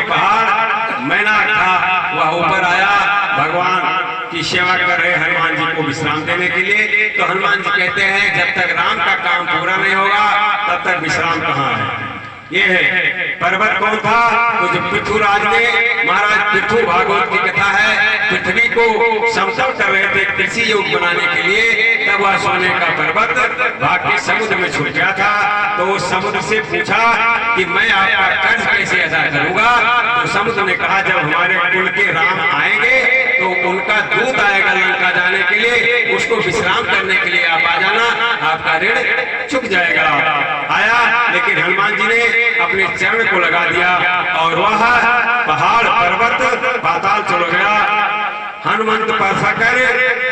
पहाड़ मैनाक था, वह ऊपर आया, भगवान की सेवा कर रहे हनुमान जी को विश्राम देने के लिए। तो हनुमान जी कहते हैं जब तक राम का काम पूरा नहीं होगा तब तक विश्राम कहाँ है। ये है पर्वत कौन था? तो जब पृथ्वीराज ने, महाराज पृथ्वी भागवत की कथा है, पृथ्वी को समतल कर रहे थे कृषि योग बनाने के लिए, तब वह सोने का पर्वत भाग के समुद्र में छूट गया था। तो उस समुद्र से पूछा कि मैं आपका कर्ज कैसे अदा करूंगा? तो समुद्र ने कहा जब हमारे कुल के राम आएंगे तो उनका दूत आएगा लंका जाने के लिए, उसको विश्राम करने के लिए आप आ जाना, आपका ऋण चुक जाएगा। आया, लेकिन हनुमान जी ने अपने चरण को लगा दिया और वह पहाड़ पर्वत पाताल चल गया। हनुमंत परसकर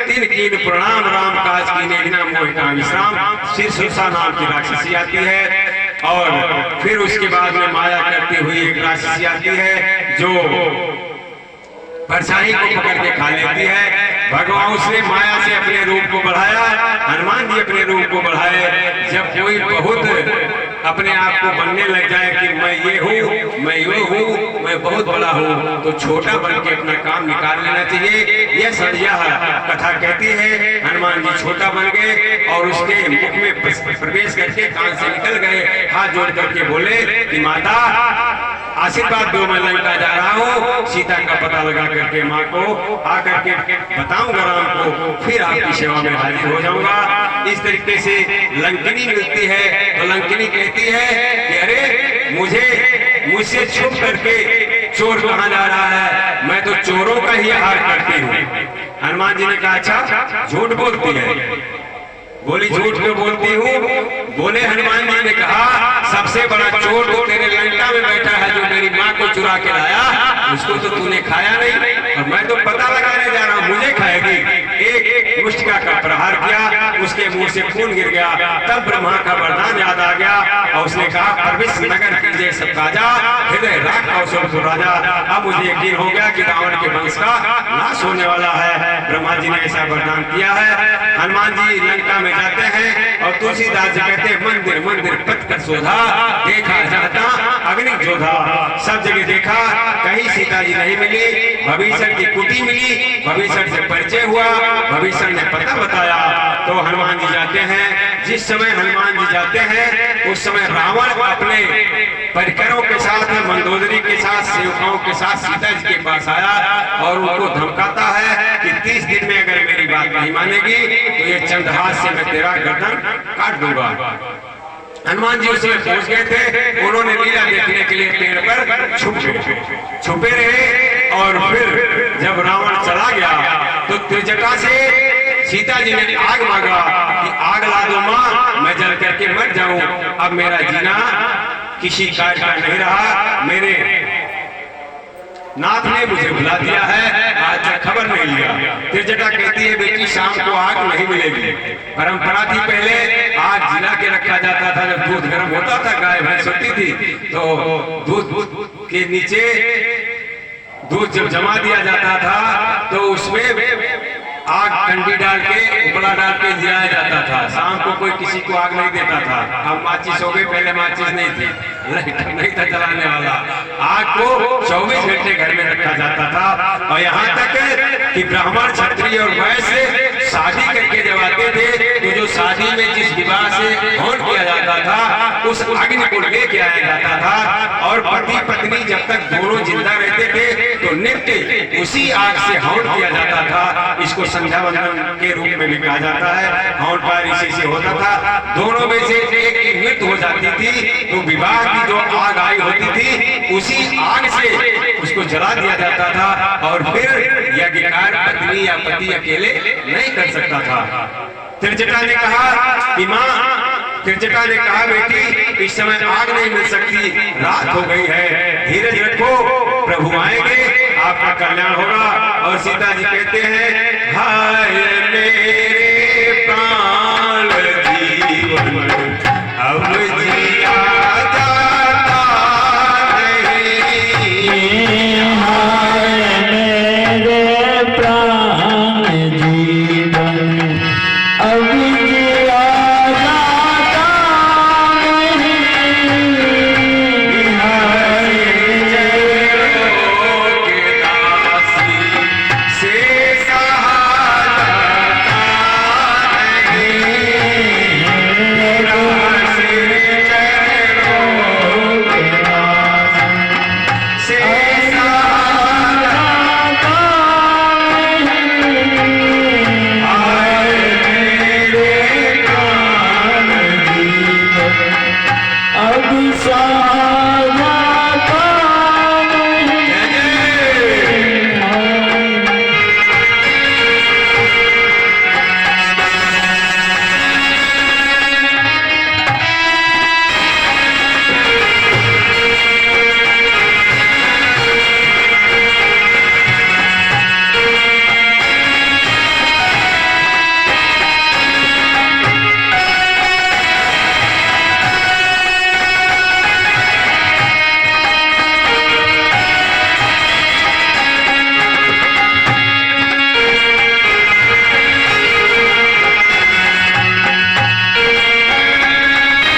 तीन कीन प्रणाम, राम काज कीने बिना मोहि का विश्राम। श्री सुरसा नाम की राक्षसी आती है और फिर उसके बाद में माया करती हुई एक राक्षसी आती है जो परछाई को पकड़ के खा लेती है। भगवान उसने माया से अपने रूप को बढ़ाया, हनुमान जी अपने रूप को बढ़ाए। जब कोई बहुत अपने आप को बनने लग जाए कि मैं ये हूँ, मैं ये हूँ, मैं बहुत बड़ा हूँ, तो छोटा बन के अपना काम निकाल लेना चाहिए। यह संध्या कथा कहती है हनुमान जी छोटा बन गए और उसके मुख में प्रवेश करके कान से निकल गए। हाथ जोड़ करके बोले कि माता आशीर्वाद दो, मैं लंका जा रहा हूँ, सीता का पता लगा करके माँ को आकर के बताऊंगा राम को, फिर आपकी सेवा में हाजिर हो जाऊंगा। इस तरीके से लंकिनी मिलती है तो लंकिनी कहती है कि अरे मुझसे छुप करके चोर कहाँ जा रहा है, मैं तो चोरों का ही आहार करती हूँ। हनुमान जी ने कहा अच्छा झूठ बोलती है? बोली झूठ क्यों बोलती हूँ? बोले हनुमान जी ने कहा सबसे बड़ा चोर तो तेरे लंका में बैठा है जो मेरी माँ को चुरा के लाया, उसको तो तूने खाया नहीं और मैं तो पता लगाने जा रहा हूँ मुझे खाएगी। एक मुष्टिका का प्रहार किया, उसके मुंह से खून गिर गया। तब ब्रह्मा का वरदान याद आ गया और उसने कहा परविश नगर कीजिए सब काजा, हृदय राख कौशल राजा। अब मुझे यकीन हो गया कि रावण के वंश का नाश होने वाला है। ब्रह्मा जी ने ऐसा वरदान किया है। हनुमान जी लंका में जाते हैं और तुलसीदास जी कहते हैं मंदिर मंदिर पथ कर शोधा, देखा जाता अग्नि जोधा। सब जगह देखा, कहीं सीता जी नहीं मिली। भविष्य की कुटी मिली, भविष्य से परिचय हुआ, भविष्य ने पता बताया। तो हनुमान जी जाते हैं, जिस समय हनुमान जी जाते हैं उस समय रावण अपने परिकरों के साथ, मंदोदरी के साथ, सेवकों के साथ सीता जी के पास आया और उनको धमकाता है कि 30 दिन में अगर मेरी बात नहीं मानेगी तो ये चंद्रहास से मैं तेरा गर्दन काट दूंगा। हनुमान जी उसमें पहुंच गए थे, उन्होंने लीला देखने के लिए पेड़ पर छुपे रहे और फिर जब रावण चला गया तो त्रिजटा से सीता जी ने आग मांगा कि आग ला दो माँ, मैं जल करके मर जाऊं, अब मेरा जीना किसी कार्य का नहीं रहा, मेरे नाथ ने मुझे बुला दिया है, आज तक खबर नहीं लिया। त्रिजटा कहती है बेटी शाम को आग नहीं मिलेगी। परंपरा थी पहले आग जिला के रखा जाता था, जब दूध गर्म होता था गाय भैंस होती थी तो दूध के नीचे दूध जब जमा दिया जाता था तो उसमें आग कंडी डाल के उपला डाल के जलाया जाता था। शाम को कोई किसी को आग नहीं देता था। अब माचिस हो गई, पहले माचिस नहीं थी, लाइटर नहीं था जलाने वाला। आग को 24 घंटे घर में रखा जाता था। और यहाँ तक कि ब्राह्मण क्षत्रिय और वैश्य शादी करके जब आते थे तो जो शादी में जिस विवाह से हवन किया जाता था उस अग्नि को लेके आया जाता था और पति पत्नी जब तक दोनों जिंदा रहते थे तो नित्य उसी आग से हवन किया जाता था। इसको संध्या वंदन के रूप में भी कहा जाता है। हवन पार इसी से होता था। दोनों में से एक की मृत्यु हो जाती थी तो विवाह की जो आग आई होती थी उसी आग से उसको जला दिया जाता था और फिर यज्ञ कार्य पत्नी या पति अकेले नहीं कर सकता था। त्रिजटा ने कहा कि माँ, त्रिजटा ने कहा बेटी इस समय आग नहीं मिल सकती, रात हो गई है, धीरज रखो, प्रभु आएंगे, आपका कल्याण होगा। और सीता जी कहते हैं हाय मेरे प्राण जीवन अब